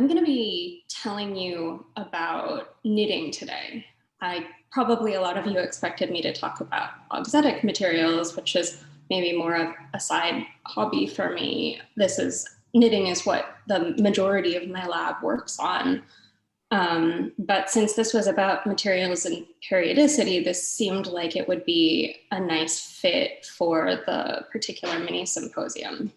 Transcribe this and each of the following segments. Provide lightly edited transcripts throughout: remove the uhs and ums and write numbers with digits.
I'm going to be telling you about knitting today. Probably a lot of you expected me to talk about auxetic materials, which is maybe more of a side hobby for me. Knitting is what the majority of my lab works on. But since this was about materials and periodicity, this seemed like it would be a nice fit for the particular mini-symposium.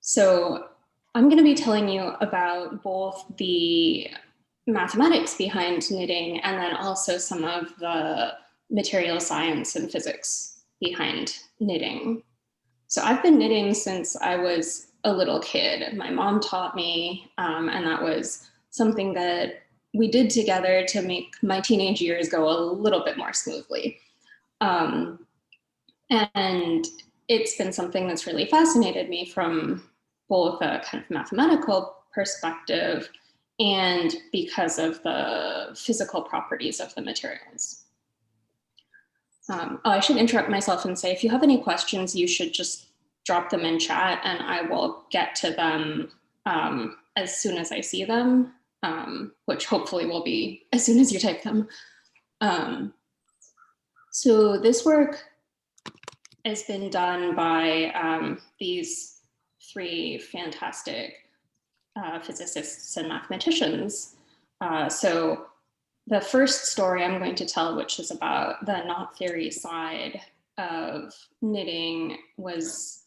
So I'm going to be telling you about both the mathematics behind knitting and then also some of the material science and physics behind knitting. So I've been knitting since I was a little kid. My mom taught me, and that was something that we did together to make my teenage years go a little bit more smoothly. And it's been something that's really fascinated me from both a kind of mathematical perspective and because of the physical properties of the materials. I should interrupt myself and say, if you have any questions, you should just drop them in chat and I will get to them as soon as I see them, which hopefully will be as soon as you type them. So this work has been done by these three fantastic physicists and mathematicians. So the first story I'm going to tell, which is about the knot theory side of knitting, was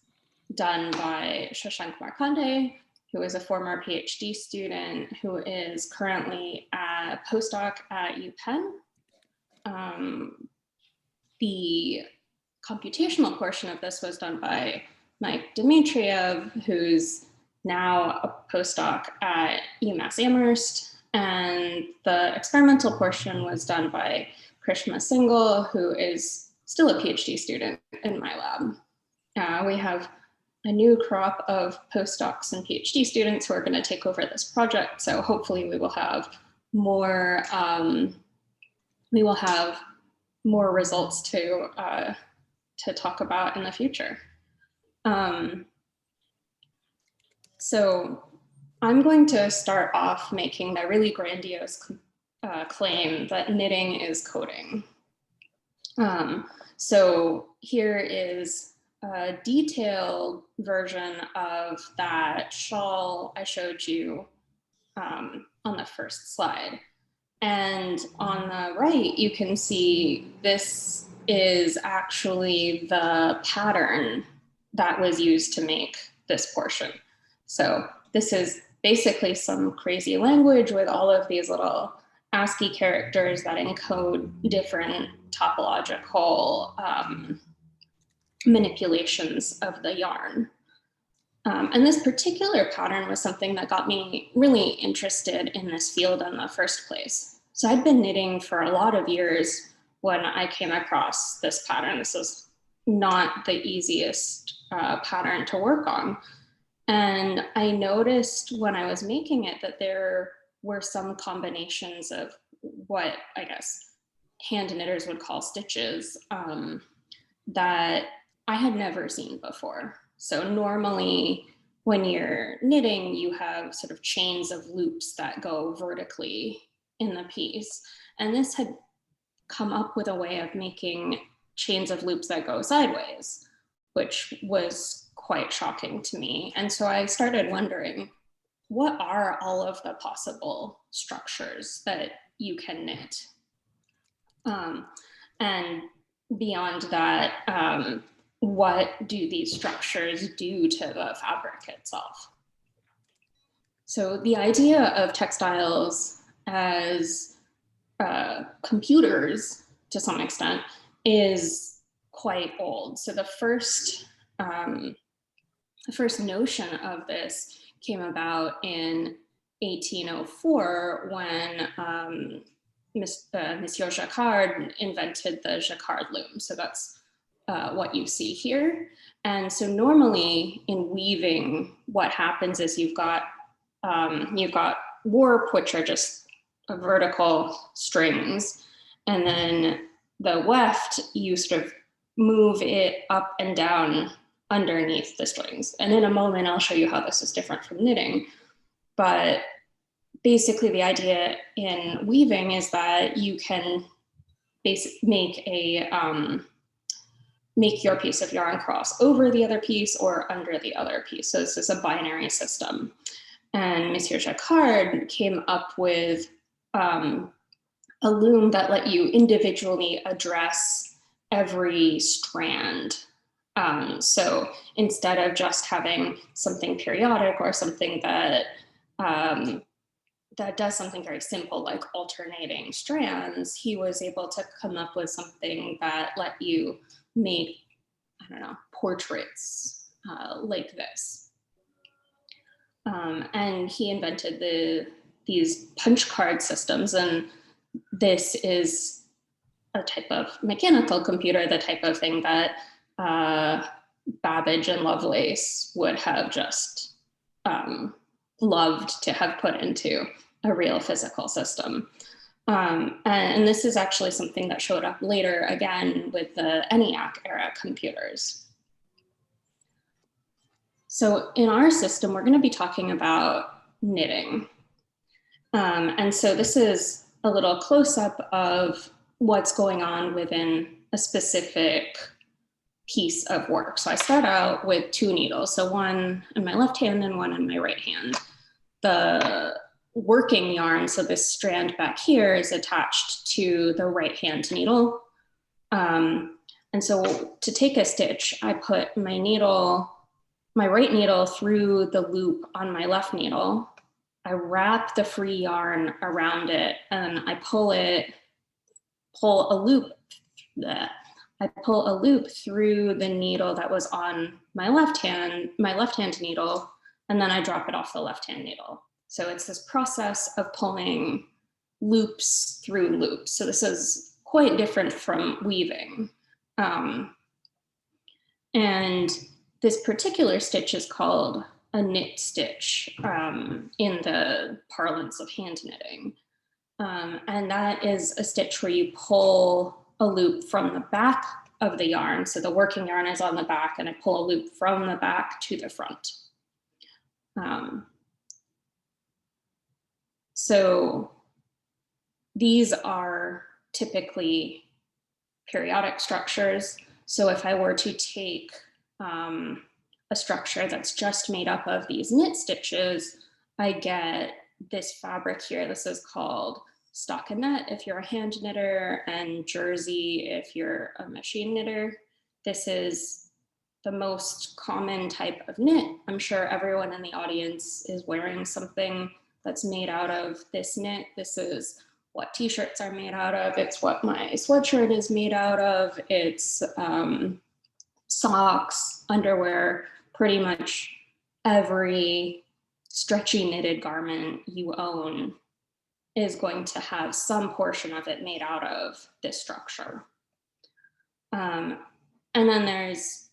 done by Shashank Markande, who is a former PhD student who is currently a postdoc at UPenn. The computational portion of this was done by Mike Dmitriev, who's now a postdoc at UMass Amherst, and the experimental portion was done by Krishma Singhal, who is still a PhD student in my lab. We have a new crop of postdocs and PhD students who are going to take over this project, so hopefully we will have more results to talk about in the future. So I'm going to start off making the really grandiose claim that knitting is coding. So here is a detailed version of that shawl I showed you on the first slide. And on the right, you can see this is actually the pattern that was used to make this portion. So this is basically some crazy language with all of these little ASCII characters that encode different topological manipulations of the yarn. And this particular pattern was something that got me really interested in this field in the first place. So I'd been knitting for a lot of years when I came across this pattern. This was not the easiest pattern to work on. And I noticed when I was making it that there were some combinations of what I guess hand knitters would call stitches that I had never seen before. So normally when you're knitting, you have sort of chains of loops that go vertically in the piece. And this had come up with a way of making chains of loops that go sideways, which was quite shocking to me. And so I started wondering, what are all of the possible structures that you can knit? And beyond that, what do these structures do to the fabric itself? So the idea of textiles as computers, to some extent, is quite old. So the first notion of this came about in 1804 when Monsieur Jacquard invented the Jacquard loom. So that's what you see here. And so normally in weaving, what happens is you've got warp, which are just vertical strings. And then the weft, you sort of move it up and down underneath the strings. And in a moment, I'll show you how this is different from knitting. But basically the idea in weaving is that you can make your piece of yarn cross over the other piece or under the other piece. So this is a binary system. And Monsieur Jacquard came up with a loom that let you individually address every strand. So instead of just having something periodic or something that that does something very simple like alternating strands, he was able to come up with something that let you make, I don't know, portraits like this. And he invented these punch card systems, and this is a type of mechanical computer, the type of thing that Babbage and Lovelace would have just loved to have put into a real physical system. And this is actually something that showed up later again with the ENIAC era computers. So in our system, we're going to be talking about knitting. And so this is a little close-up of what's going on within a specific piece of work. So I start out with two needles, so one in my left hand and one in my right hand. The working yarn, so this strand back here, is attached to the right hand needle. And so to take a stitch, I put my right needle through the loop on my left needle. I wrap the free yarn around it, and I pull a loop through the needle that was on my left hand needle, and then I drop it off the left hand needle. So it's this process of pulling loops through loops. So this is quite different from weaving. And this particular stitch is called a knit stitch in the parlance of hand knitting. And that is a stitch where you pull a loop from the back of the yarn. So the working yarn is on the back, and I pull a loop from the back to the front. So these are typically periodic structures. So if I were to take a structure that's just made up of these knit stitches, I get this fabric here. This is called Stockinette if you're a hand knitter, and jersey if you're a machine knitter. This is the most common type of knit. I'm sure everyone in the audience is wearing something that's made out of this knit. This is what t-shirts are made out of. It's what my sweatshirt is made out of. It's socks, underwear, pretty much every stretchy knitted garment you own is going to have some portion of it made out of this structure. And then there's,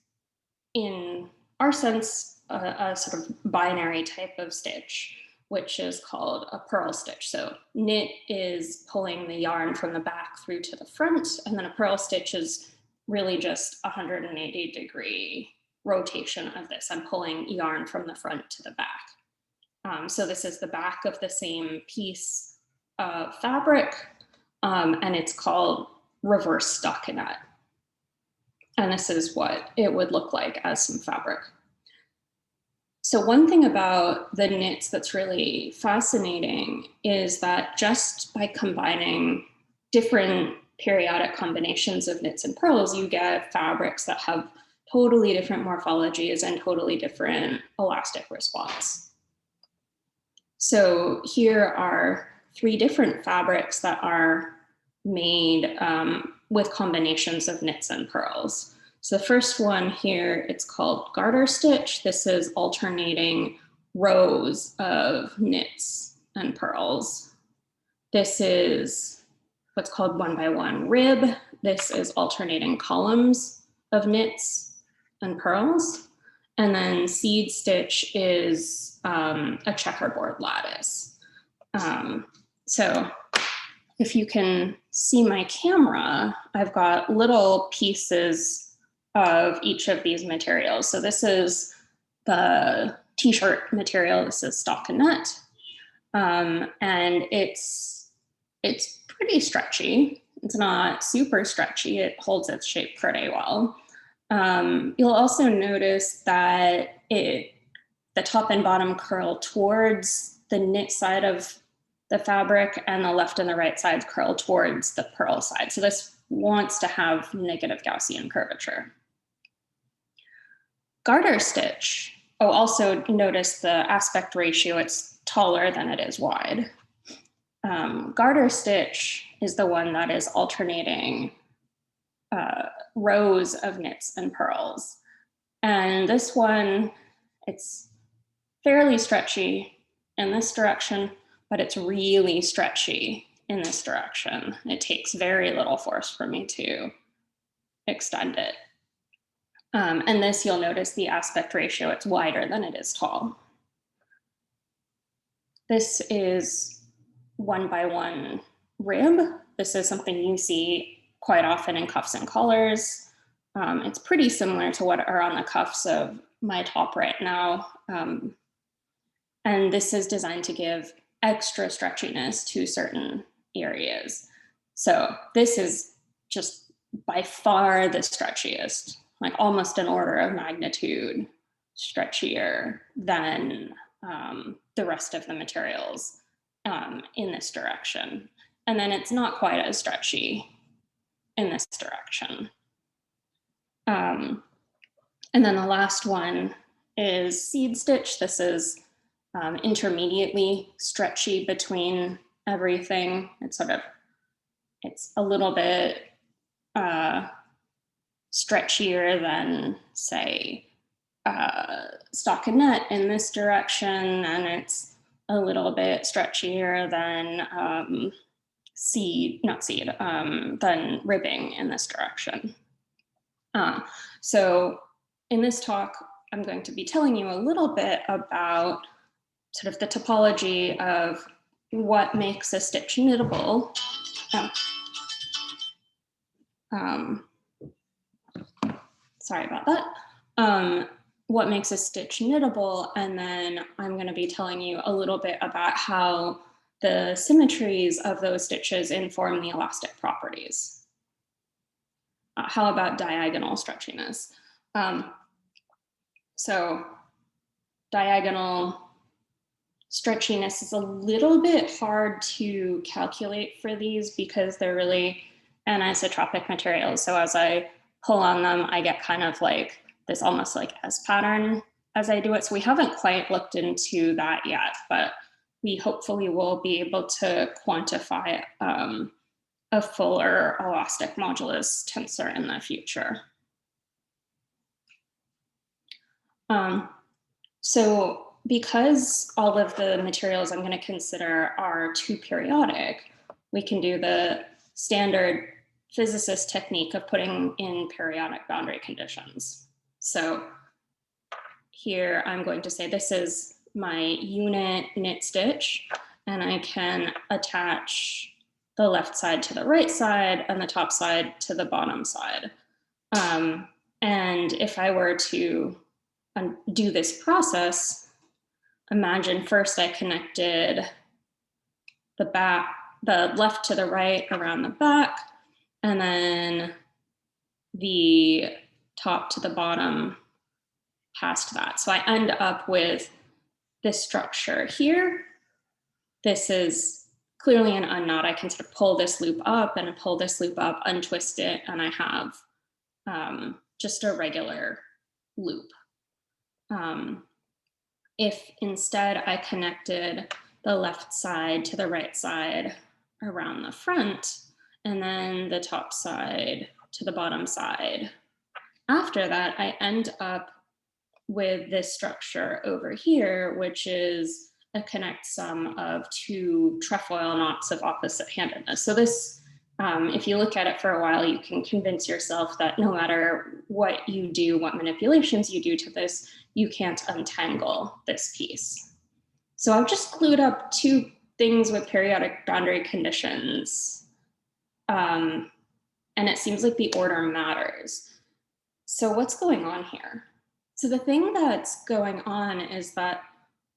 in our sense, a sort of binary type of stitch, which is called a purl stitch. So knit is pulling the yarn from the back through to the front, and then a purl stitch is really just 180-degree rotation of this. I'm pulling yarn from the front to the back. So this is the back of the same piece of fabric, and it's called reverse stockinette. And this is what it would look like as some fabric. So one thing about the knits that's really fascinating is that just by combining different periodic combinations of knits and purls, you get fabrics that have totally different morphologies and totally different elastic response. So here are 3 different fabrics that are made with combinations of knits and purls. So the first one here, it's called garter stitch. This is alternating rows of knits and purls. This is what's called 1-by-1 rib. This is alternating columns of knits and purls. And then seed stitch is a checkerboard lattice. So if you can see my camera, I've got little pieces of each of these materials. So this is the t-shirt material. This is stockinette. And it's pretty stretchy. It's not super stretchy. It holds its shape pretty well. You'll also notice that the top and bottom curl towards the knit side of the fabric, and the left and the right sides curl towards the purl side. So this wants to have negative Gaussian curvature. Garter stitch. Oh, also notice the aspect ratio. It's taller than it is wide. Garter stitch is the one that is alternating rows of knits and purls. And this one, it's fairly stretchy in this direction, but it's really stretchy in this direction. It takes very little force for me to extend it. And this, you'll notice the aspect ratio, it's wider than it is tall. This is 1x1 rib. This is something you see quite often in cuffs and collars. It's pretty similar to what are on the cuffs of my top right now. And this is designed to give extra stretchiness to certain areas. So this is just by far the stretchiest, like almost an order of magnitude stretchier than the rest of the materials in this direction. And then it's not quite as stretchy in this direction. And then the last one is seed stitch. This is intermediately stretchy between everything. It's a little bit stretchier than, say, Stockinette in this direction, and it's a little bit stretchier than than ribbing in this direction. So in this talk, I'm going to be telling you a little bit about sort of the topology of what makes a stitch knittable. Sorry about that. What makes a stitch knittable, and then I'm going to be telling you a little bit about how the symmetries of those stitches inform the elastic properties. How about diagonal stretchiness? So diagonal stretchiness is a little bit hard to calculate for these because they're really anisotropic materials. So as I pull on them, I get kind of like this almost like S pattern as I do it. So we haven't quite looked into that yet, but we hopefully will be able to quantify a fuller elastic modulus tensor in the future. So because all of the materials I'm going to consider are too periodic, we can do the standard physicist technique of putting in periodic boundary conditions. So here I'm going to say this is my unit knit stitch, and I can attach the left side to the right side and the top side to the bottom side. And if I were to do this process, imagine first I connected the left to the right around the back, and then the top to the bottom past that. So I end up with this structure here. This is clearly an unknot. I can sort of pull this loop up and pull this loop up, untwist it, and I have just a regular loop. If instead I connected the left side to the right side around the front, and then the top side to the bottom side, after that, I end up with this structure over here, which is a connect sum of two trefoil knots of opposite handedness. So this, if you look at it for a while, you can convince yourself that no matter what you do, what manipulations you do to this, you can't untangle this piece. So I've just glued up two things with periodic boundary conditions. And it seems like the order matters. So what's going on here? So the thing that's going on is that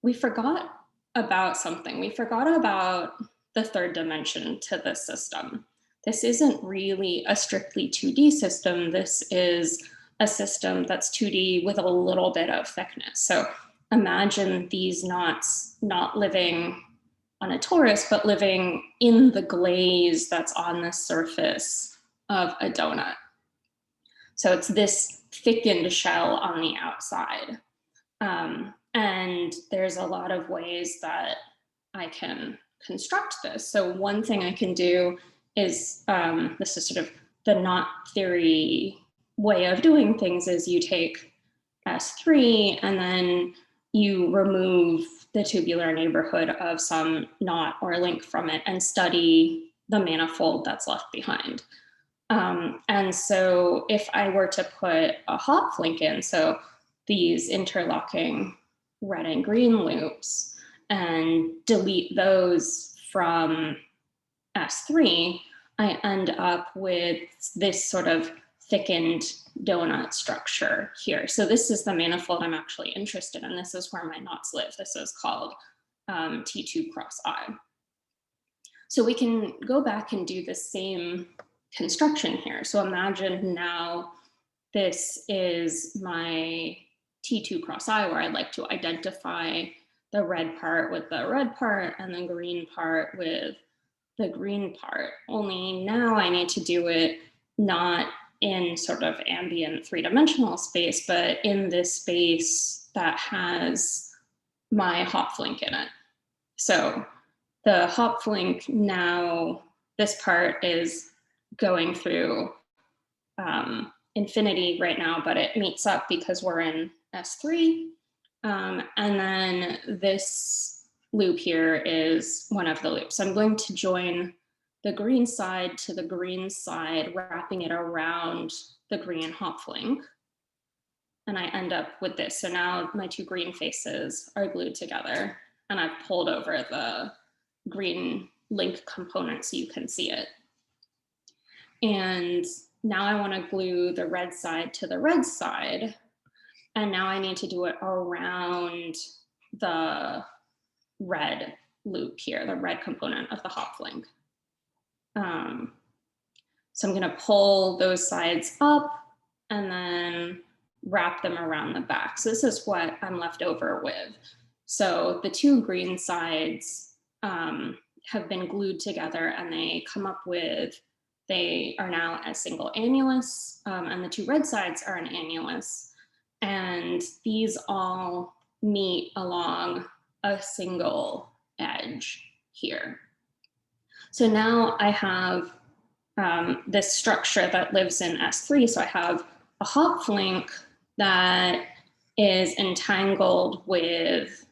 we forgot about something. We forgot about the third dimension to this system. This isn't really a strictly 2D system. This is a system that's 2D with a little bit of thickness. So imagine these knots not living on a torus, but living in the glaze that's on the surface of a donut. So it's this thickened shell on the outside. And there's a lot of ways that I can construct this. So one thing I can do is, this is sort of the knot theory way of doing things, is you take S3 and then you remove the tubular neighborhood of some knot or link from it and study the manifold that's left behind. And so if I were to put a hop link in, so these interlocking red and green loops, and delete those from S3, I end up with this sort of thickened donut structure here. So this is the manifold I'm actually interested in. This is where my knots live. This is called T2 cross I. So we can go back and do the same construction here. So imagine now this is my T2 cross I, where I'd like to identify the red part with the red part and the green part with the green part. Only now I need to do it not in sort of ambient three-dimensional space, but in this space that has my hop link in it. So the hop link now, this part is going through infinity right now, but it meets up because we're in S3. And then this loop here is one of the loops. So I'm going to join the green side to the green side, wrapping it around the green hop link. And I end up with this. So now my two green faces are glued together, and I've pulled over the green link component so you can see it. And now I want to glue the red side to the red side. And now I need to do it around the red loop here, the red component of the hop link. So I'm going to pull those sides up and then wrap them around the back. So this is what I'm left over with. So the two green sides have been glued together, and they come up with, they are now a single annulus, and the two red sides are an annulus. And these all meet along a single edge here. So now I have this structure that lives in S3. So I have a hop link that is entangled with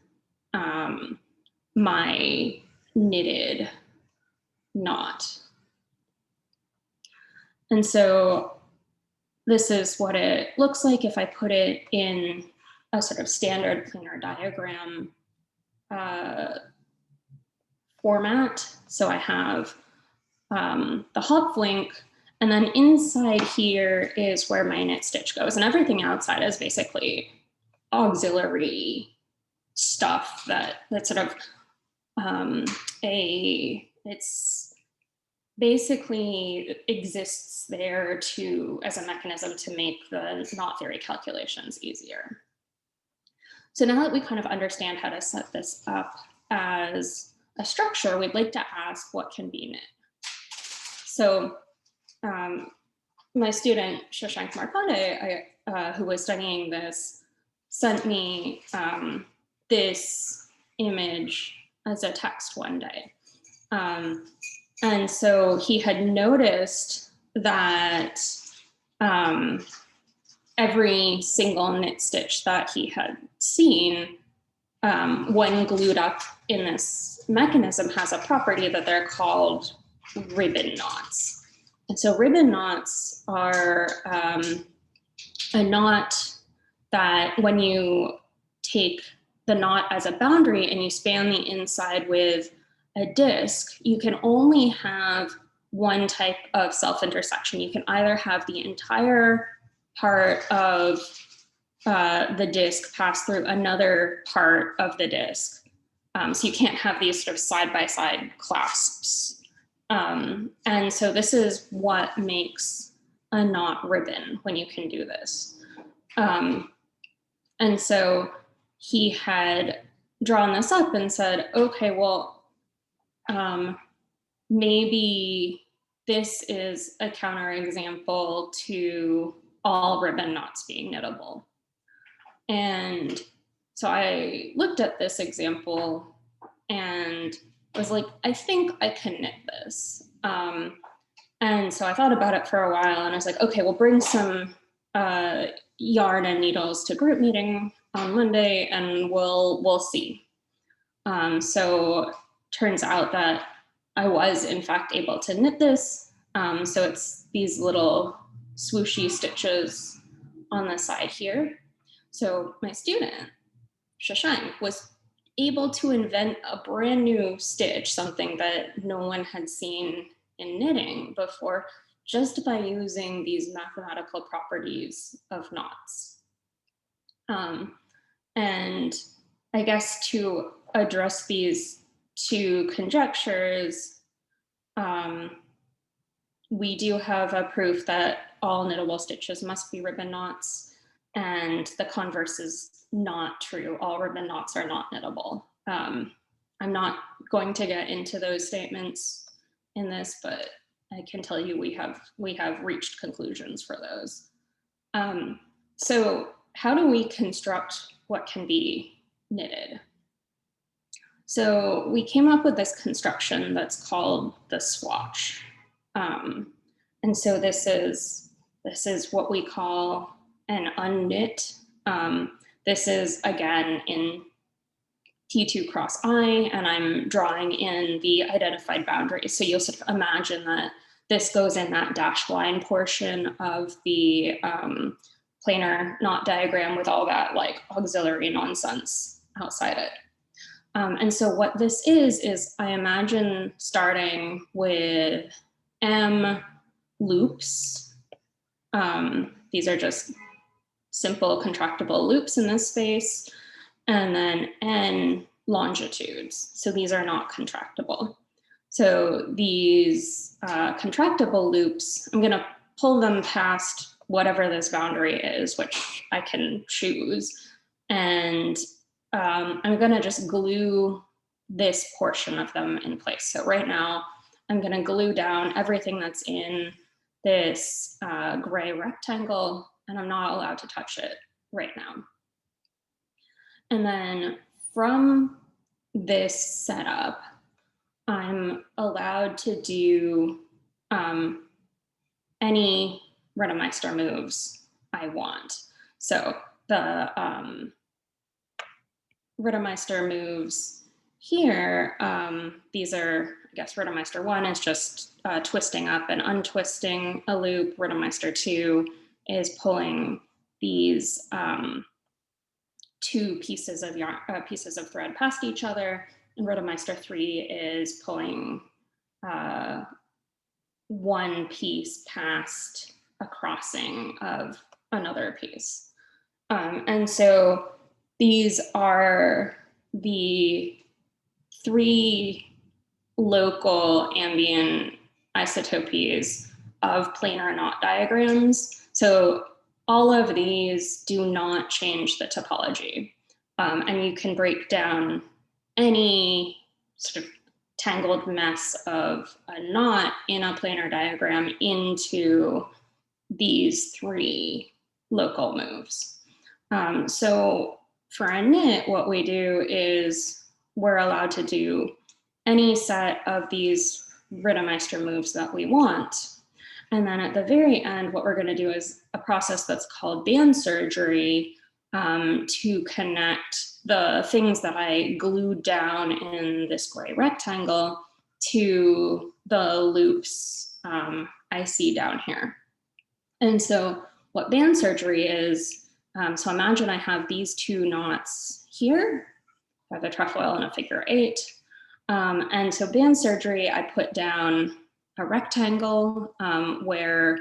my knitted knot. And so this is what it looks like if I put it in a sort of standard planar diagram format. So I have the hop link, and then inside here is where my knit stitch goes, and everything outside is basically auxiliary stuff that sort of it's basically exists there to as a mechanism to make the knot theory calculations easier. So now that we kind of understand how to set this up as a structure, we'd like to ask what can be knit. So my student Shashank Markande, who was studying this, sent me this image as a text one day. And so he had noticed that every single knit stitch that he had seen, when glued up in this mechanism, has a property that they're called ribbon knots. And so ribbon knots are a knot that when you take the knot as a boundary and you span the inside with a disc, you can only have one type of self-intersection. You can either have the entire part of the disc pass through another part of the disc, So you can't have these sort of side-by-side clasps. And so this is what makes a knot ribbon when you can do this. And so he had drawn this up and said, okay, well, maybe this is a counterexample to all ribbon knots being knittable. And so I looked at this example and was like, I think I can knit this. And so I thought about it for a while and I was like, okay, we'll bring some yarn and needles to group meeting on Monday and we'll see. So turns out that I was in fact able to knit this. So it's these little swooshy stitches on the side here. So my student, Shashank, was able to invent a brand new stitch, something that no one had seen in knitting before, just by using these mathematical properties of knots. And I guess to address these two conjectures, we do have a proof that all knittable stitches must be ribbon knots, and the converse is not true. All ribbon knots are not knittable. I'm not going to get into those statements in this, but I can tell you we have reached conclusions for those. So how do we construct what can be knitted? So we came up with this construction that's called the Swatch. And so this is what we call an unknit. This is again in T2 cross I, and I'm drawing in the identified boundaries. So you'll sort of imagine that this goes in that dashed line portion of the planar knot diagram with all that like auxiliary nonsense outside it. And so what this is I imagine starting with M loops. These are just simple contractible loops in this space, and then N longitudes. So these are not contractible. So these contractible loops, I'm going to pull them past whatever this boundary is, which I can choose. And I'm going to just glue this portion of them in place. So right now, I'm going to glue down everything that's in this gray rectangle, and I'm not allowed to touch it right now. And then from this setup, I'm allowed to do any Rittmeister moves I want. So the Rittmeister moves here, these are, I guess, Rittmeister 1 is just twisting up and untwisting a loop. Rittmeister 2 is pulling these two pieces of yarn, pieces of thread past each other, and Rittmeister 3 is pulling one piece past a crossing of another piece. And so these are the three local ambient isotopies of planar knot diagrams. So all of these do not change the topology. And you can break down any sort of tangled mess of a knot in a planar diagram into these three local moves. So for a knit, what we do is we're allowed to do any set of these Rittmeister moves that we want. And then at the very end, what we're going to do is a process that's called band surgery to connect the things that I glued down in this gray rectangle to the loops I see down here. And so what band surgery is, so imagine I have these two knots here. I have a trefoil and a figure 8. And so band surgery, I put down a rectangle where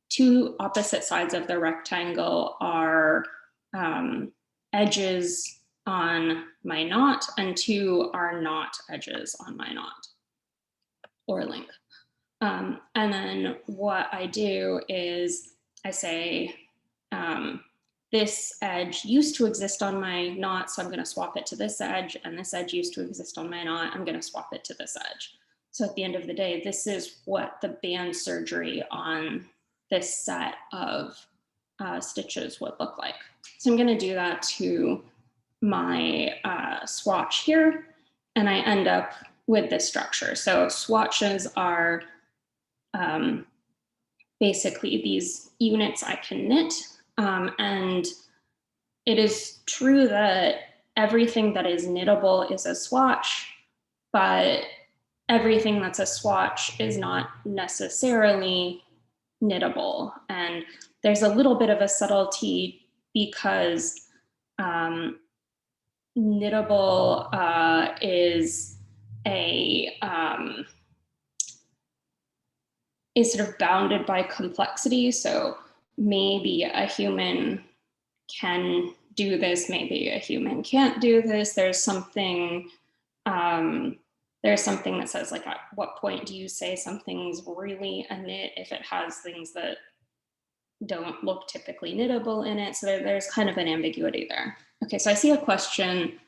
two opposite sides of the rectangle are edges on my knot, and 2 are not edges on my knot or link. And then what I do is I say, this edge used to exist on my knot, so I'm going to swap it to this edge, and this edge used to exist on my knot, I'm going to swap it to this edge. So at the end of the day, this is what the band surgery on this set of stitches would look like. So I'm going to do that to my swatch here, and I end up with this structure. So swatches are basically these units I can knit, and it is true that everything that is knittable is a swatch, but everything that's a swatch is not necessarily knittable. And there's a little bit of a subtlety because knittable is sort of bounded by complexity. So maybe a human can do this, maybe a human can't do this. There's something that says, like, at what point do you say something's really a knit if it has things that don't look typically knittable in it? So there's kind of an ambiguity there. Okay, so I see a question.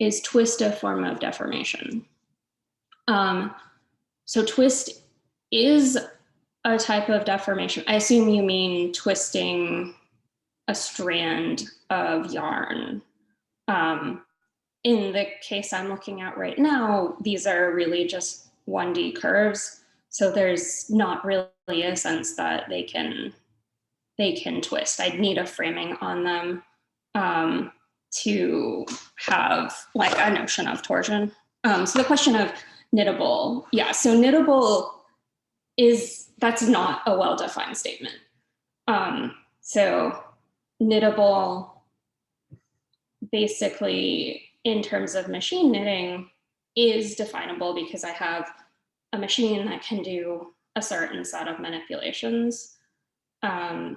Is twist a form of deformation? So twist is a type of deformation. I assume you mean twisting a strand of yarn. In the case I'm looking at right now, these are really just 1D curves. So there's not really a sense that they can twist. I'd need a framing on them to have like a notion of torsion. So the question of knittable, yeah, so knittable that's not a well-defined statement. So knittable, basically, in terms of machine knitting, is definable because I have a machine that can do a certain set of manipulations, and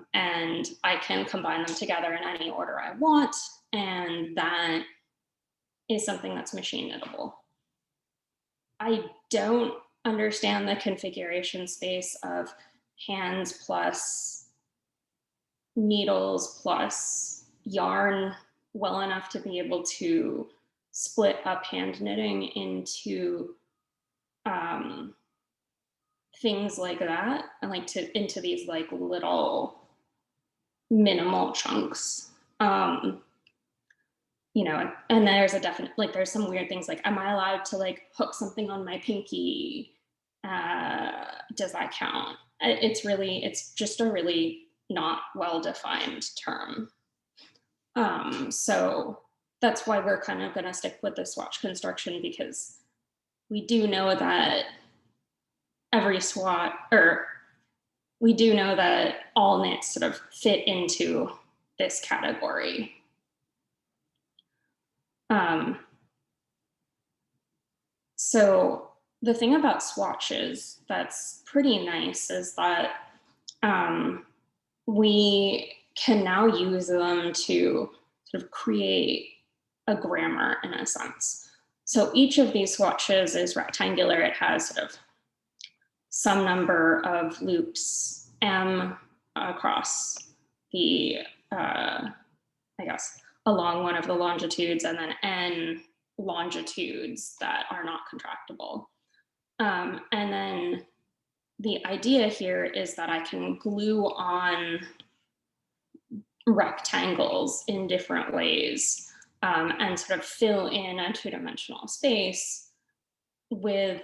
I can combine them together in any order I want, and that is something that's machine knittable. I don't understand the configuration space of hands plus needles plus yarn well enough to be able to split up hand knitting into things like that, and like into these like little minimal chunks. You know, and there's a definite, like, there's some weird things like, am I allowed to like hook something on my pinky? Does that count? It's just a really not well-defined term. So that's why we're kind of going to stick with the swatch construction, because we do know that every swatch, or we do know that all knits sort of fit into this category. So the thing about swatches that's pretty nice is that we can now use them to sort of create a grammar in a sense. So each of these swatches is rectangular. It has sort of some number of loops, M across the, I guess, along one of the longitudes, and then N longitudes that are not contractible. And then the idea here is that I can glue on rectangles in different ways, and sort of fill in a two-dimensional space with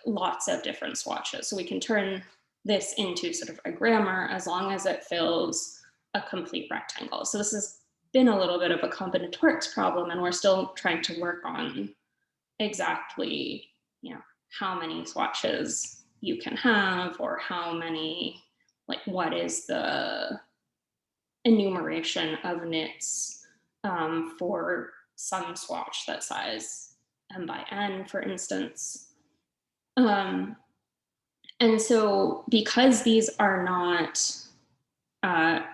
lots of different swatches. So we can turn this into sort of a grammar as long as it fills a complete rectangle. So this has been a little bit of a combinatorics problem, and we're still trying to work on exactly, you know, how many swatches you can have, or how many, like, what is the enumeration of knits for some swatch that size M by N, for instance. And so because these are not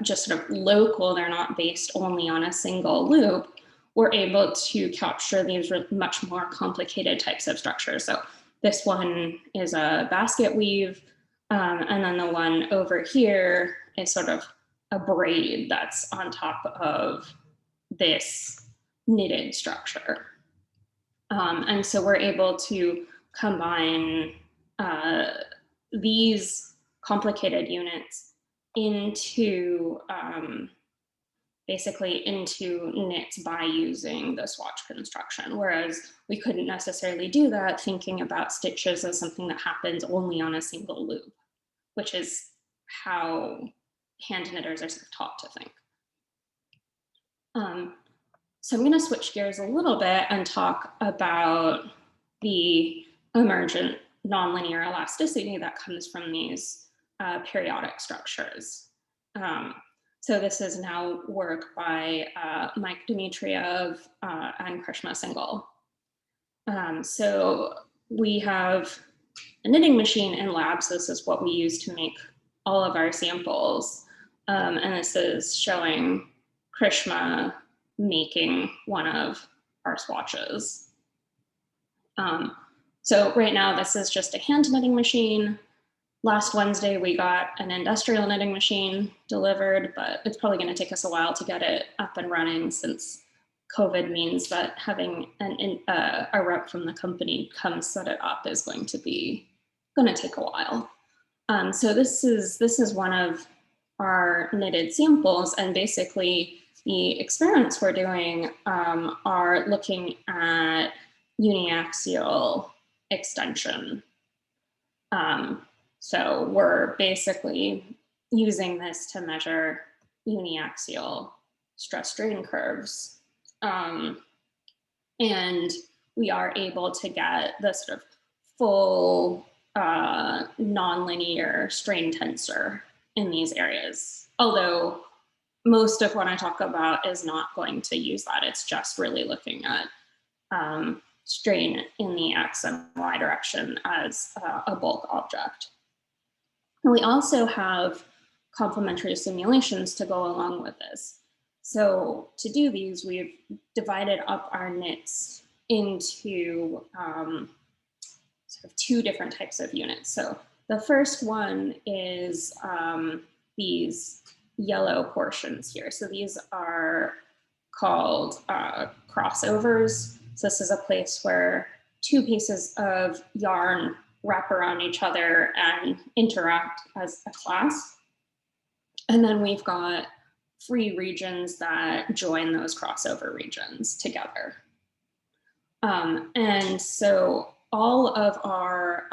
just sort of local, they're not based only on a single loop, we're able to capture these much more complicated types of structures. So this one is a basket weave, and then the one over here is sort of a braid that's on top of this knitted structure. And so we're able to combine these complicated units into basically into knits by using the swatch construction, whereas we couldn't necessarily do that thinking about stitches as something that happens only on a single loop, which is how hand knitters are sort of taught to think. So I'm going to switch gears a little bit and talk about the emergent nonlinear elasticity that comes from these periodic structures. So this is now work by Mike Dmitriev and Krishna Singhal. So we have a knitting machine in labs. This is what we use to make all of our samples. And this is showing Krishna making one of our swatches. So right now, this is just a hand knitting machine. Last Wednesday, we got an industrial knitting machine delivered, but it's probably going to take us a while to get it up and running since COVID means that having a rep from the company come set it up is going to take a while. So this is one of our knitted samples, and basically the experiments we're doing are looking at uniaxial extension. So we're basically using this to measure uniaxial stress strain curves. And we are able to get the sort of full nonlinear strain tensor in these areas. Although most of what I talk about is not going to use that. It's just really looking at strain in the X and Y direction as a bulk object. And we also have complementary simulations to go along with this. So to do these, we've divided up our knits into sort of two different types of units. So the first one is these yellow portions here. So these are called crossovers. So this is a place where two pieces of yarn wrap around each other and interact as a class. And then we've got free regions that join those crossover regions together. And so all of our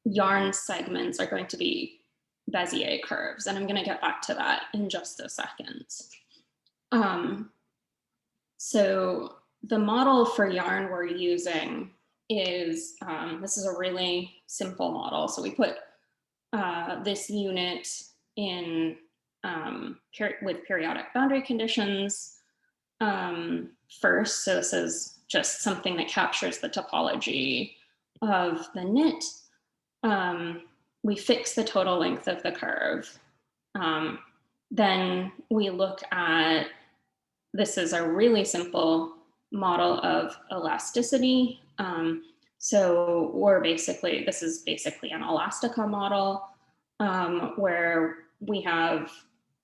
yarn segments are going to be Bézier curves, and I'm going to get back to that in just a second. So the model for yarn we're using is, this is a really simple model. So we put this unit in with periodic boundary conditions first. So this is just something that captures the topology of the knit. We fix the total length of the curve. Then we look at, this is a really simple model of elasticity. So this is basically an elastica model where we have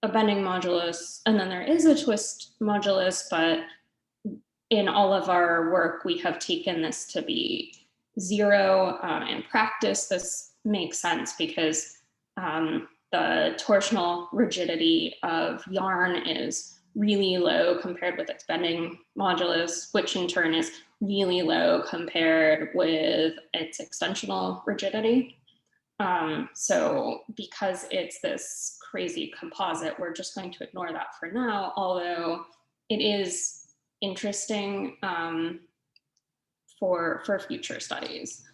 a bending modulus, and then there is a twist modulus, but in all of our work, we have taken this to be 0. In practice, this makes sense because the torsional rigidity of yarn is really low compared with its bending modulus, which in turn is really low compared with its extensional rigidity. So because it's this crazy composite, we're just going to ignore that for now, although it is interesting for future studies.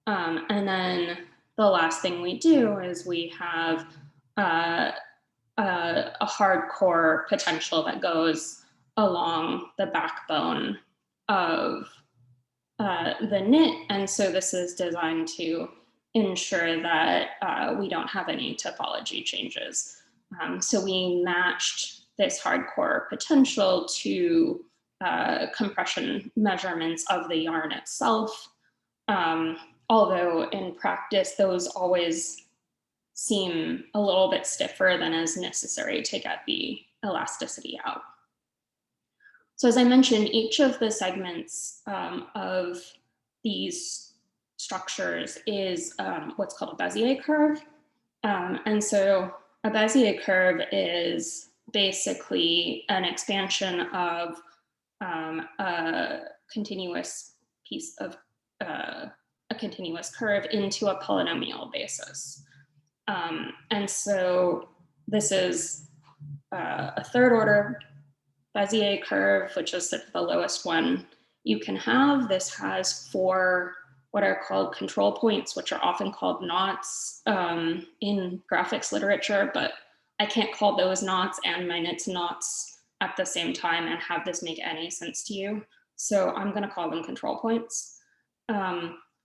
And then the last thing we do is we have a hardcore potential that goes along the backbone of the knit. And so this is designed to ensure that we don't have any topology changes. So we matched this hardcore potential to compression measurements of the yarn itself. Although in practice, those always seem a little bit stiffer than is necessary to get the elasticity out. So as I mentioned, each of the segments of these structures is what's called a Bézier curve. And so a Bézier curve is basically an expansion of a continuous piece of a continuous curve into a polynomial basis. And so this is a third order Bézier curve, which is sort of the lowest one you can have. This has 4 what are called control points, which are often called knots in graphics literature, but I can't call those knots and my knits knots at the same time and have this make any sense to you. So I'm going to call them control points.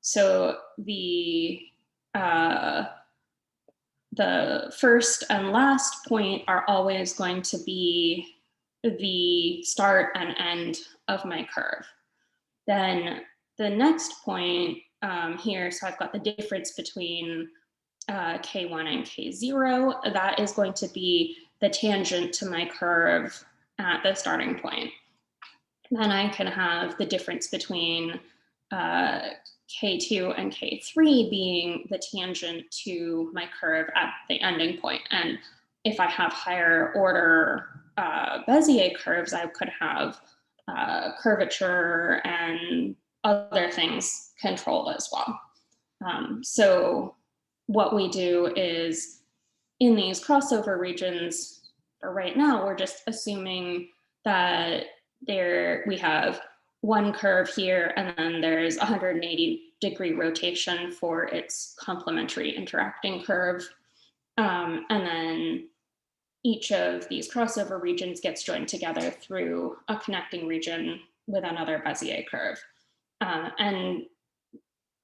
So the first and last point are always going to be the start and end of my curve. Then the next point here, so I've got the difference between K1 and K0, that is going to be the tangent to my curve at the starting point. Then I can have the difference between K2 and K3 being the tangent to my curve at the ending point. And if I have higher order Bézier curves, I could have curvature and other things controlled as well. So what we do is in these crossover regions, for right now, we're just assuming that we have one curve here, and then there's 180-degree rotation for its complementary interacting curve. And then each of these crossover regions gets joined together through a connecting region with another Bézier curve. And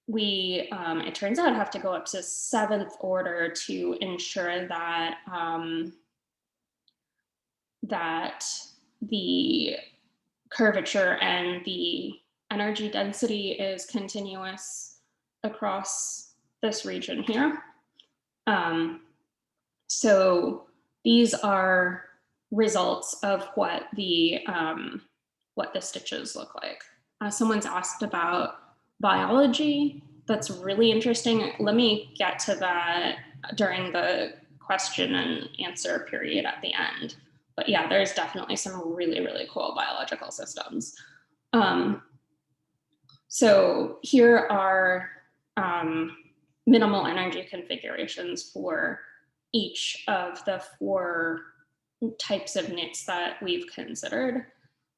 we, it turns out, have to go up to 7th order to ensure that, that the curvature and the energy density is continuous across this region here. So these are results of what the stitches look like. Someone's asked about biology. That's really interesting. Let me get to that during the question and answer period at the end. But yeah, there's definitely some really, really cool biological systems. So here are minimal energy configurations for each of the 4 types of knits that we've considered.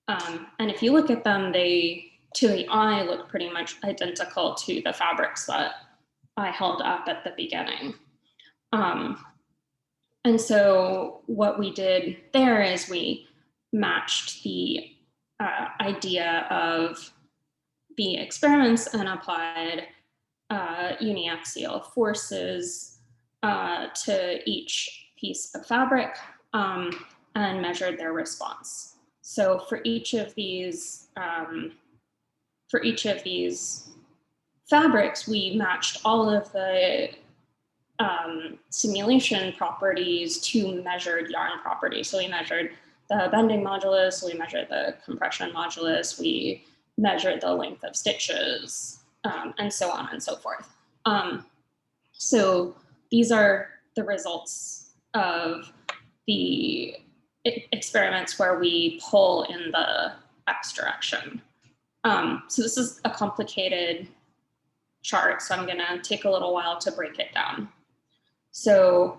And if you look at them, they, to the eye, look pretty much identical to the fabrics that I held up at the beginning. And so what we did there is we matched the idea of the experiments and applied uniaxial forces to each piece of fabric and measured their response. So for each of these fabrics, we matched all of the simulation properties to measured yarn properties. So we measured the bending modulus, we measured the compression modulus, we measured the length of stitches, and so on and so forth. So these are the results of the experiments where we pull in the X direction. So this is a complicated chart, so I'm gonna take a little while to break it down. So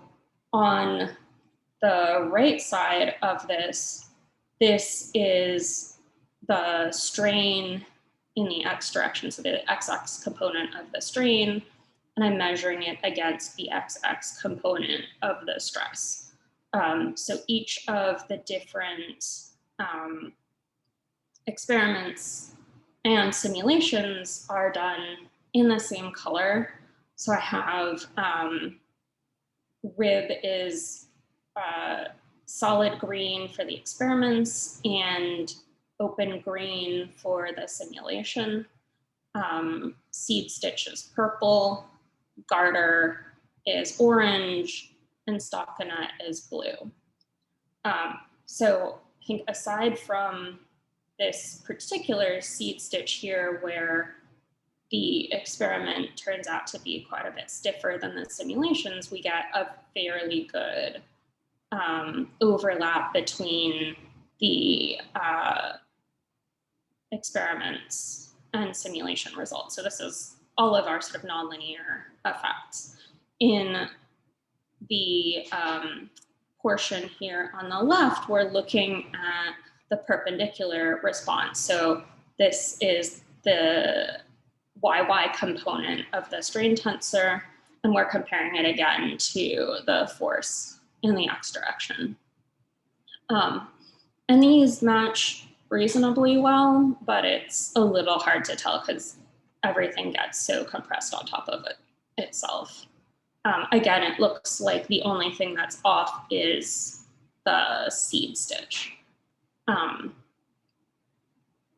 on the right side of this, this is the strain in the X direction, so the XX component of the strain, and I'm measuring it against the XX component of the stress. So each of the different experiments And simulations are done in the same color. So I have rib is solid green for the experiments and open green for the simulation. Seed stitch is purple, garter is orange, and stockinette is blue. So I think aside from this particular seed stitch here where the experiment turns out to be quite a bit stiffer than the simulations, we get a fairly good overlap between the experiments and simulation results. So this is all of our sort of nonlinear effects. In the portion here on the left, we're looking at the perpendicular response. So this is the YY component of the strain tensor, and we're comparing it again to the force in the x direction. And these match reasonably well, but it's a little hard to tell because everything gets so compressed on top of it itself. Again, it looks like the only thing that's off is the seed stitch.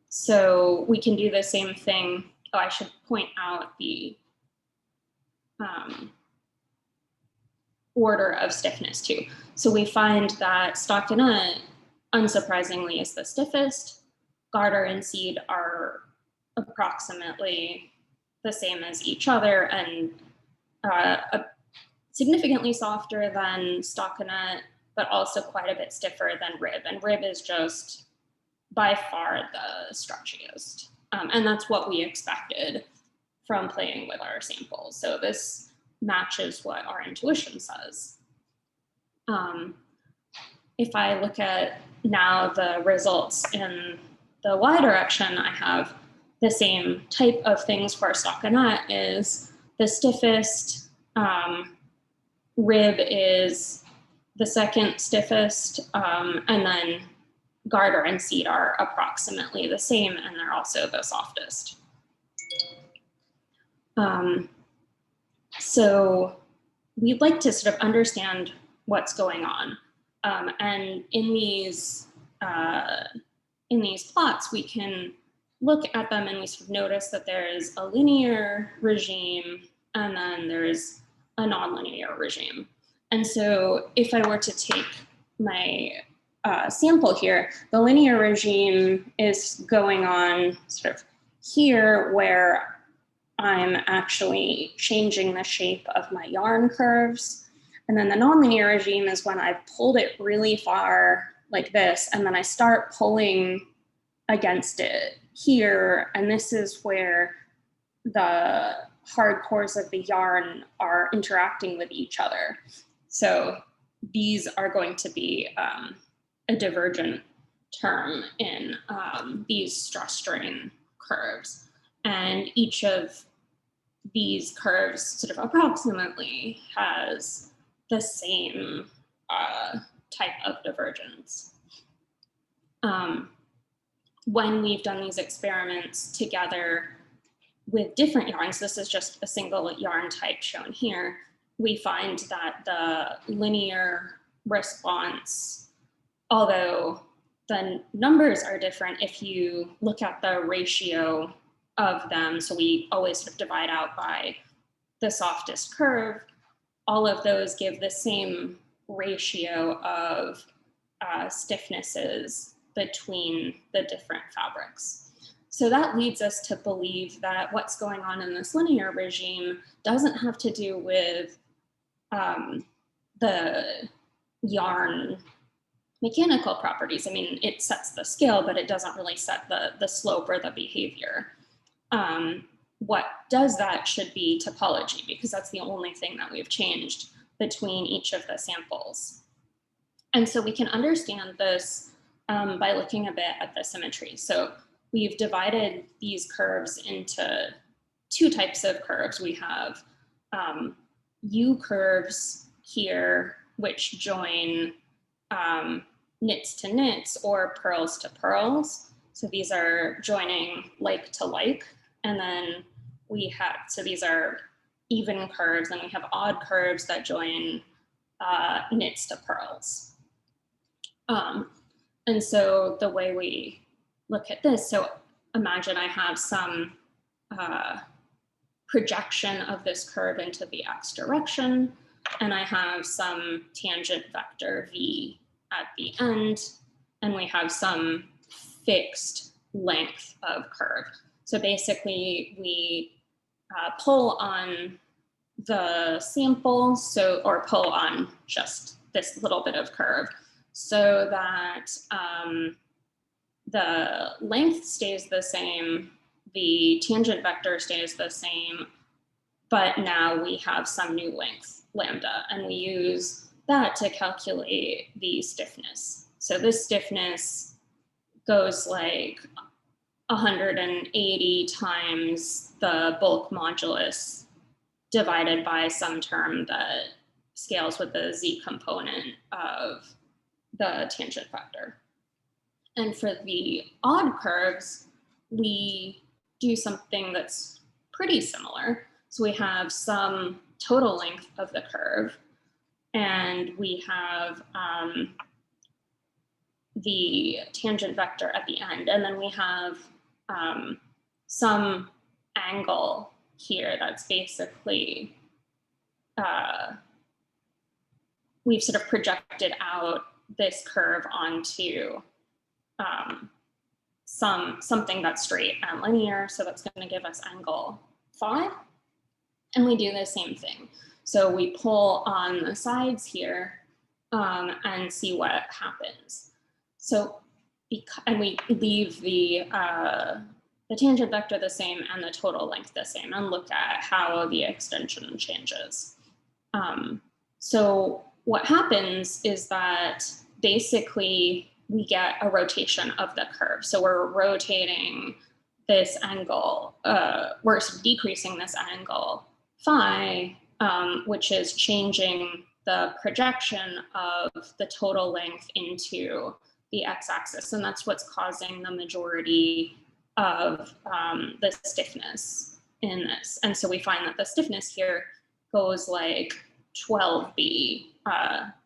So we can do the same thing. Oh, I should point out the order of stiffness too. So we find that stockinette, unsurprisingly, is the stiffest. Garter and seed are approximately the same as each other and significantly softer than stockinette, but also quite a bit stiffer than rib. And rib is just by far the stretchiest. And that's what we expected from playing with our samples. So this matches what our intuition says. If I look at now the results in the y direction, I have the same type of things for stockinette. Is the stiffest, rib is the second stiffest, and then garter and seed are approximately the same, and they're also the softest. So we'd like to sort of understand what's going on. And in these plots, we can look at them and we sort of notice that there is a linear regime and then there's a nonlinear regime. And so if I were to take my sample here, the linear regime is going on sort of here where I'm actually changing the shape of my yarn curves. And then the nonlinear regime is when I've pulled it really far like this, and then I start pulling against it here. And this is where the hard cores of the yarn are interacting with each other. So these are going to be a divergent term in these stress strain curves. And each of these curves sort of approximately has the same type of divergence. When we've done these experiments together with different yarns, this is just a single yarn type shown here, we find that the linear response, although the numbers are different if you look at the ratio of them, so we always sort of divide out by the softest curve, all of those give the same ratio of stiffnesses between the different fabrics. So that leads us to believe that what's going on in this linear regime doesn't have to do with the yarn mechanical properties. I mean, it sets the scale, but it doesn't really set the slope or the behavior. What does that should be topology, because that's the only thing that we've changed between each of the samples. And so we can understand this by looking a bit at the symmetry. So we've divided these curves into two types of curves. We have U curves here, which join knits to knits or purls to purls. So these are joining like to like. And then we have, so these are even curves, and we have odd curves that join knits to purls. And so the way we look at this, so imagine I have some projection of this curve into the x direction, and I have some tangent vector v at the end, and we have some fixed length of curve. So basically we pull on the sample, so, or pull on just this little bit of curve, so that the length stays the same, the tangent vector stays the same, but now we have some new length, lambda, and we use that to calculate the stiffness. So this stiffness goes like 180 times the bulk modulus divided by some term that scales with the z component of the tangent vector. And for the odd curves, we do something that's pretty similar. So we have some total length of the curve, and we have the tangent vector at the end, and then we have some angle here that's basically, we've sort of projected out this curve onto something that's straight and linear, so that's going to give us angle phi. And we do the same thing. So we pull on the sides here and see what happens. So, and we leave the tangent vector the same and the total length the same, and look at how the extension changes. So what happens is that basically we get a rotation of the curve. So we're rotating this angle, we're decreasing this angle phi, which is changing the projection of the total length into the x-axis, and that's what's causing the majority of the stiffness in this. And so we find that the stiffness here goes like 12b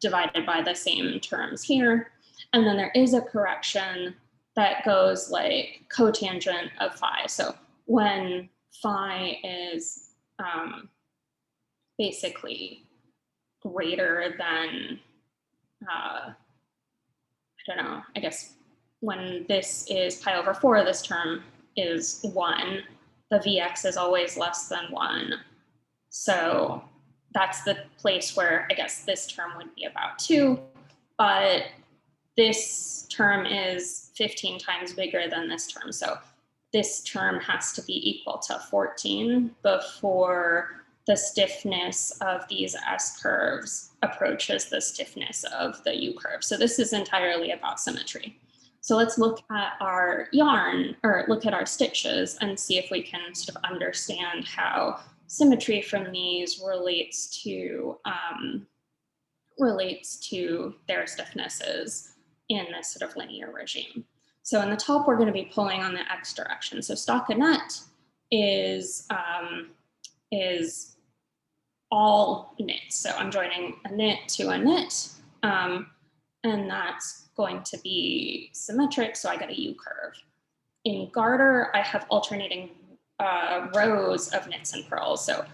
divided by the same terms here. And then there is a correction that goes like cotangent of phi. So when phi is basically greater than, I don't know, I guess when this is pi over 4, this term is 1. The Vx is always less than 1. So that's the place where I guess this term would be about 2, but this term is 15 times bigger than this term. So this term has to be equal to 14 before the stiffness of these S curves approaches the stiffness of the U curve. So this is entirely about symmetry. So let's look at our yarn, or look at our stitches, and see if we can sort of understand how symmetry from these relates to their stiffnesses in this sort of linear regime. So in the top, we're going to be pulling on the x direction. So stockinette is all knit. So I'm joining a knit to a knit, and that's going to be symmetric, so I get a U curve. In garter, I have alternating rows of knits and purls. So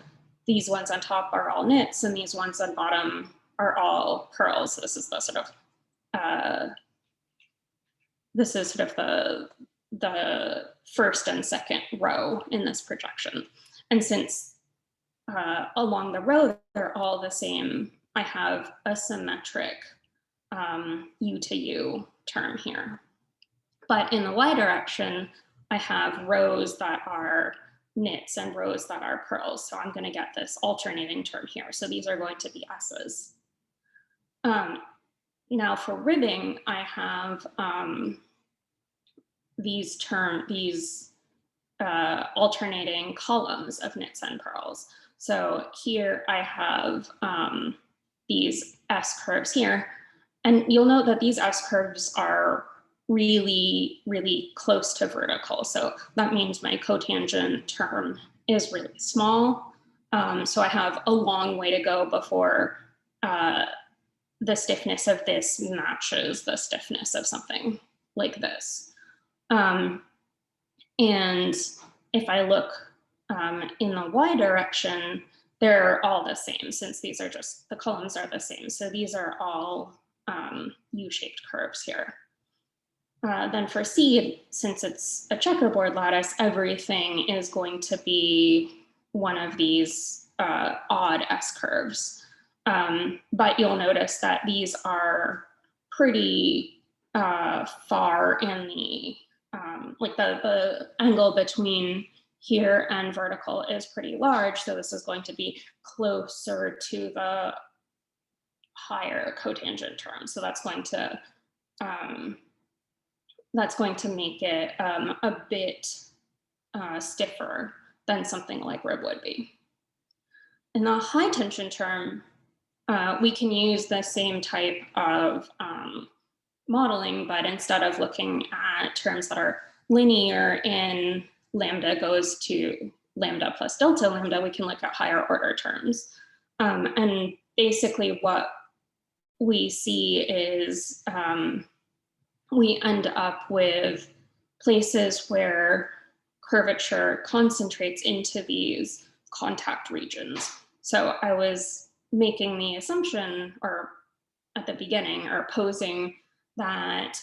these ones on top are all knits, and these ones on bottom are all purls. So this is the sort of the first and second row in this projection. And since along the row they're all the same, I have a symmetric U to U term here. But in the Y direction, I have rows that are knits and rows that are purls. So I'm going to get this alternating term here. So these are going to be S's. Now for ribbing, I have these alternating columns of knits and purls. So here I have these S curves here. And you'll note that these S curves are really, really close to vertical. So that means my cotangent term is really small. So I have a long way to go before the stiffness of this matches the stiffness of something like this. And if I look in the y direction, they're all the same, since these are just, the columns are the same. So these are all U-shaped curves here. Then for C, since it's a checkerboard lattice, everything is going to be one of these odd S-curves. But you'll notice that these are pretty far in the, like the angle between here and vertical is pretty large. So this is going to be closer to the higher cotangent term. So that's going to make it a bit stiffer than something like rib would be. In the high tension term, we can use the same type of modeling, but instead of looking at terms that are linear in lambda goes to lambda plus delta lambda, we can look at higher order terms. And basically what we see is we end up with places where curvature concentrates into these contact regions. So I was making the assumption, or at the beginning, or posing that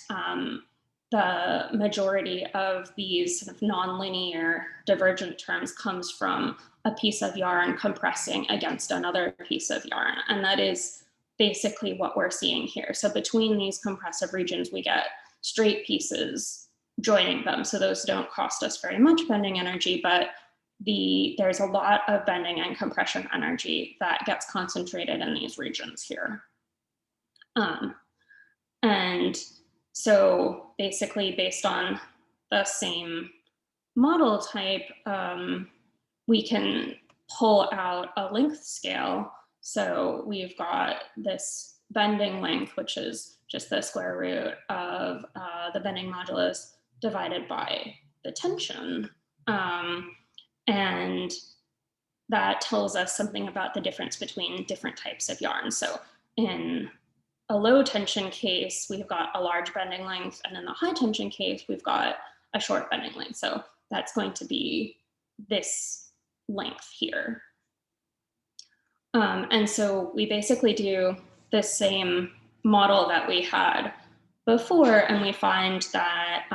the majority of these sort of nonlinear divergent terms comes from a piece of yarn compressing against another piece of yarn. And that is basically what we're seeing here. So between these compressive regions, we get straight pieces joining them. So those don't cost us very much bending energy, but there's a lot of bending and compression energy that gets concentrated in these regions here. And so basically, based on the same model type, we can pull out a length scale. So we've got this bending length, which is just the square root of the bending modulus divided by the tension. And that tells us something about the difference between different types of yarn. So in a low tension case, we've got a large bending length, and in the high tension case, we've got a short bending length. So that's going to be this length here. And so we basically do the same model that we had before, and we find that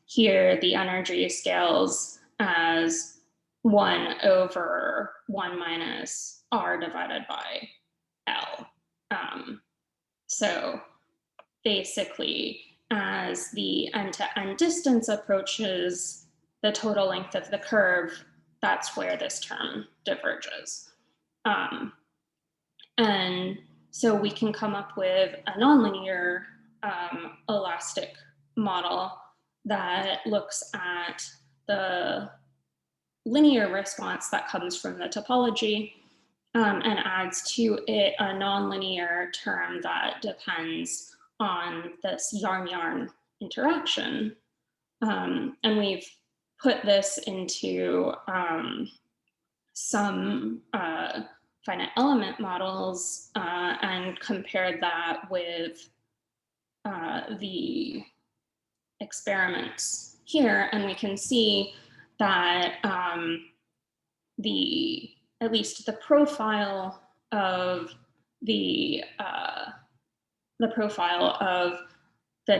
here the energy scales as 1/1 minus r divided by L. So basically, as the end-to-end distance approaches the total length of the curve, that's where this term diverges. And so we can come up with a nonlinear elastic model that looks at the linear response that comes from the topology and adds to it a nonlinear term that depends on this yarn-yarn interaction. And we've put this into some finite element models and compared that with the experiments here, and we can see that at least the profile of the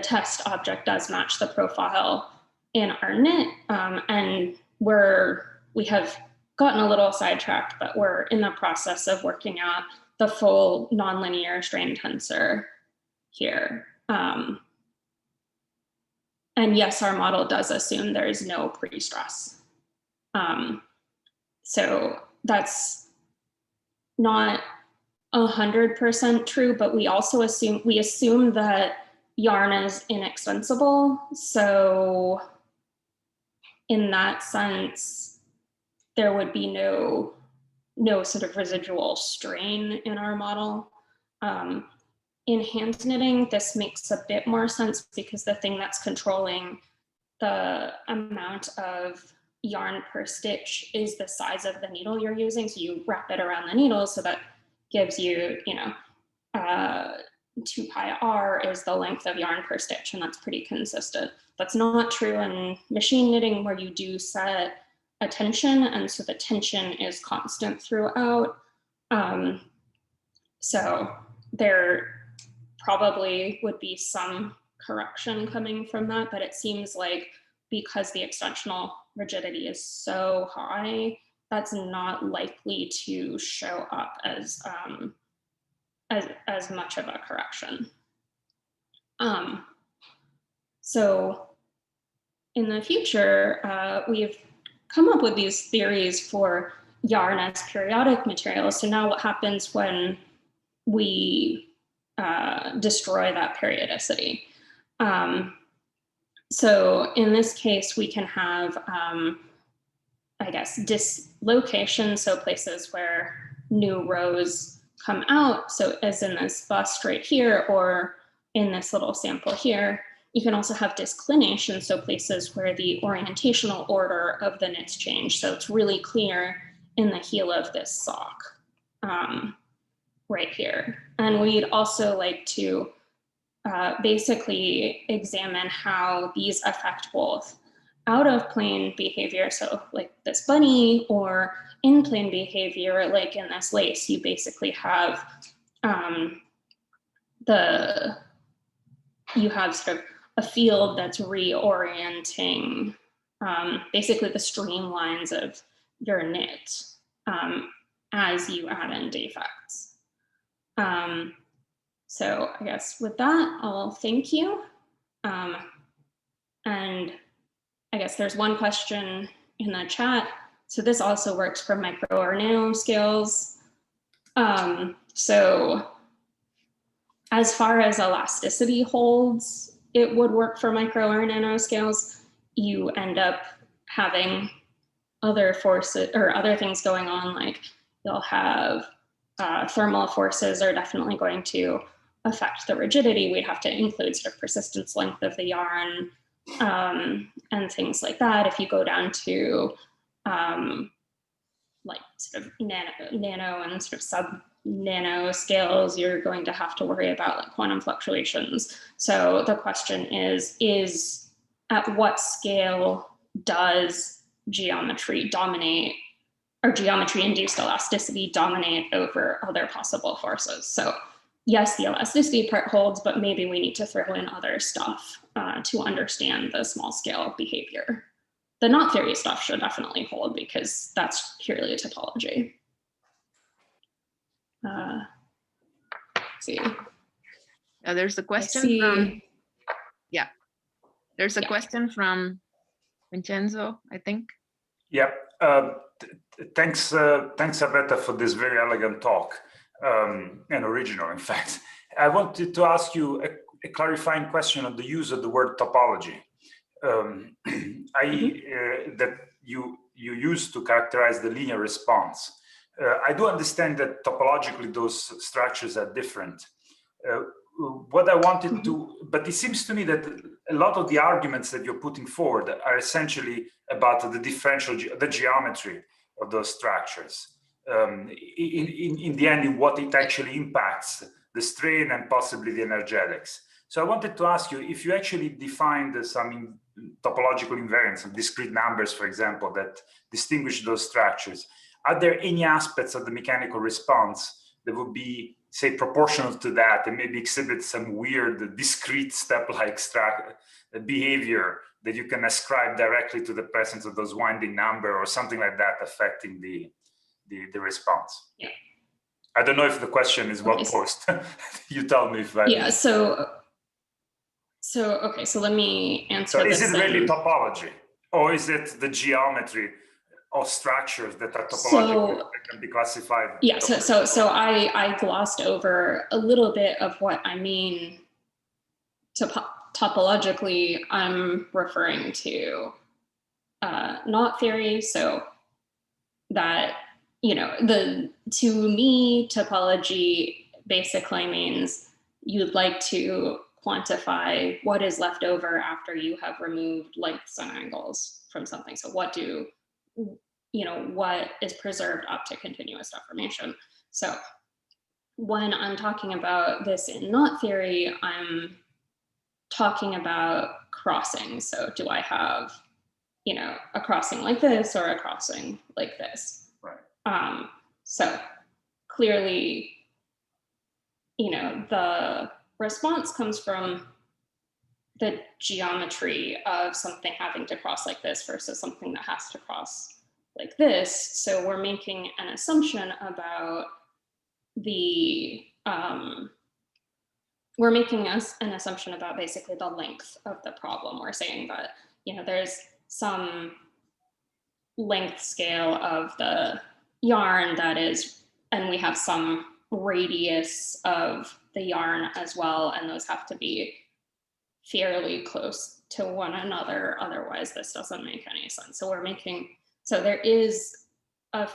test object does match the profile in our knit, and we have gotten a little sidetracked, but we're in the process of working out the full nonlinear strain tensor here. And yes, our model does assume there is no pre-stress. So that's not 100% true, but we also assume that yarn is inexpensible. So in that sense, there would be no sort of residual strain in our model. in hand knitting, this makes a bit more sense because the thing that's controlling the amount of yarn per stitch is the size of the needle you're using. So you wrap it around the needle, so that gives you, 2 pi r is the length of yarn per stitch, and that's pretty consistent. That's not true in machine knitting, where you do set a tension, and so the tension is constant throughout. So there probably would be some correction coming from that, but it seems like because the extensional rigidity is so high, that's not likely to show up as much of a correction. So in the future, we've come up with these theories for yarn as periodic material. So now what happens when we destroy that periodicity? So in this case, we can have, I guess, dislocation, so places where new rows come out. So as in this bust right here, or in this little sample here. You can also have disclination, so places where the orientational order of the knits change. So it's really clear in the heel of this sock right here. And we'd also like to basically examine how these affect both out of plane behavior, so like this bunny, or in plane behavior, like in this lace. You basically have you have sort of a field that's reorienting basically the streamlines of your knit as you add in defects. So I guess with that, I'll thank you. And I guess there's one question in the chat. So this also works for micro or nano scales. So as far as elasticity holds, it would work for micro or nano scales. You end up having other forces or other things going on, like you'll have thermal forces are definitely going to affect the rigidity. We'd have to include sort of persistence length of the yarn and things like that. If you go down to like sort of nano and sort of sub-nano scales, you're going to have to worry about like quantum fluctuations. So the question is at what scale does geometry dominate, or geometry-induced elasticity dominate over other possible forces? So yes, the elasticity part holds, but maybe we need to throw in other stuff to understand the small scale behavior. The knot theory stuff should definitely hold because that's purely a topology. Let's see. There's a question from, there's a question from Vincenzo, I think. Yeah, thanks Sabetta for this very elegant talk, and original, in fact. I wanted to ask you a clarifying question on the use of the word topology. That you use to characterize the linear response. I do understand that topologically those structures are different. What I wanted to, but it seems to me that a lot of the arguments that you're putting forward are essentially about the geometry of those structures. In the end, in what it actually impacts, the strain and possibly the energetics. So I wanted to ask you, if you actually defined some topological invariants, some discrete numbers, for example, that distinguish those structures, are there any aspects of the mechanical response that would be, say, proportional to that and maybe exhibit some weird discrete step-like behavior that you can ascribe directly to the presence of those winding number or something like that affecting the response? Yeah. I don't know if the question is well posed. You tell me if I... Yeah, so okay, so let me answer so this. Is it really topology, or is it the geometry of structures that are topological that can be classified? Yeah, so I glossed over a little bit of what I mean topologically. I'm referring to knot theory, so that, to me, topology basically means you'd like to quantify what is left over after you have removed lengths and angles from something. So what is preserved up to continuous deformation. So when I'm talking about this in knot theory, I'm talking about crossing. So do I have, a crossing like this or a crossing like this? Right. So clearly, the response comes from the geometry of something having to cross like this versus something that has to cross like this. So we're making an assumption about an assumption about basically the length of the problem. We're saying that, there's some length scale of the yarn that is, and we have some radius of the yarn as well, and those have to be fairly close to one another, otherwise this doesn't make any sense. So there is an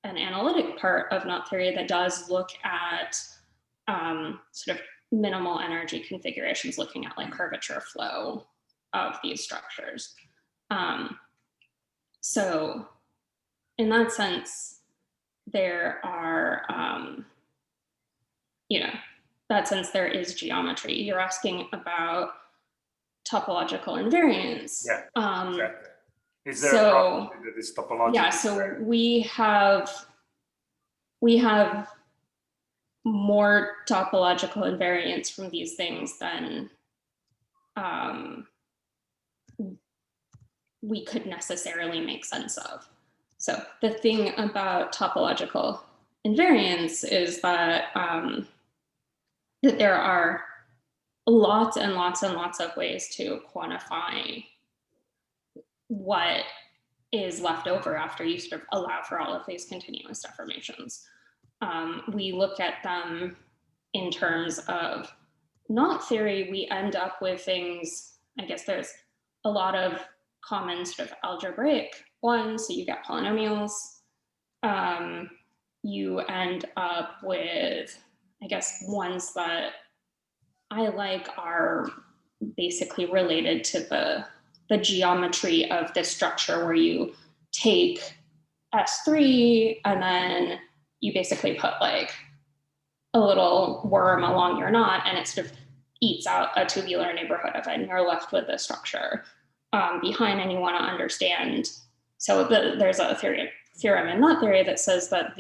analytic part of knot theory that does look at sort of minimal energy configurations, looking at like curvature flow of these structures. So in that sense, there are, there is geometry. You're asking about topological invariance. Yeah, exactly. Is there a property that is topological? Yeah, so we have more topological invariance from these things than we could necessarily make sense of. So the thing about topological invariance is that that there are lots and lots and lots of ways to quantify what is left over after you sort of allow for all of these continuous deformations. We look at them in terms of knot theory. We end up with things, I guess there's a lot of common sort of algebraic ones. So you get polynomials. You end up with, I guess, ones that I like are basically related to the geometry of this structure, where you take S3 and then you basically put like a little worm along your knot, and it sort of eats out a tubular neighborhood of it, and you're left with the structure behind, and you want to understand. So there's a theorem in knot theory that says that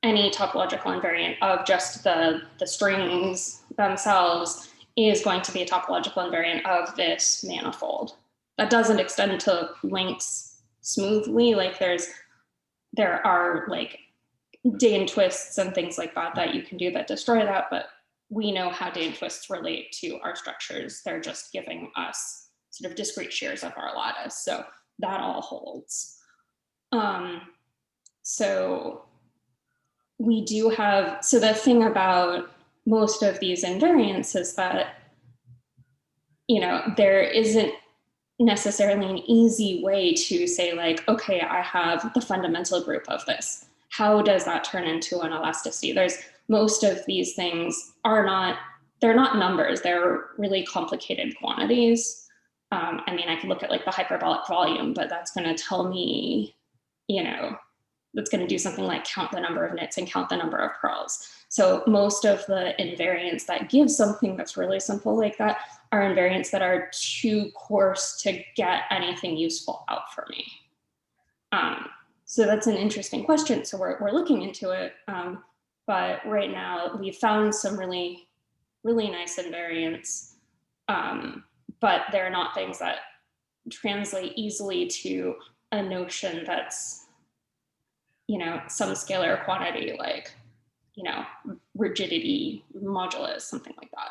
any topological invariant of just the strings themselves is going to be a topological invariant of this manifold. That doesn't extend to links smoothly. Like there are like Dane twists and things like that you can do that destroy that, but we know how Dane twists relate to our structures. They're just giving us sort of discrete shears of our lattice. So that all holds. So we do have, so the thing about most of these invariants is that, there isn't necessarily an easy way to say like, okay, I have the fundamental group of this. How does that turn into an elasticity? Most of these things they're not numbers, they're really complicated quantities. I mean, I can look at like the hyperbolic volume, but that's going to tell me, that's going to do something like count the number of knits and count the number of purls. So most of the invariants that give something that's really simple like that are invariants that are too coarse to get anything useful out for me. So that's an interesting question. So we're looking into it. But right now we've found some really, really nice invariants, but they're not things that translate easily to a notion that's, some scalar quantity like, rigidity modulus, something like that.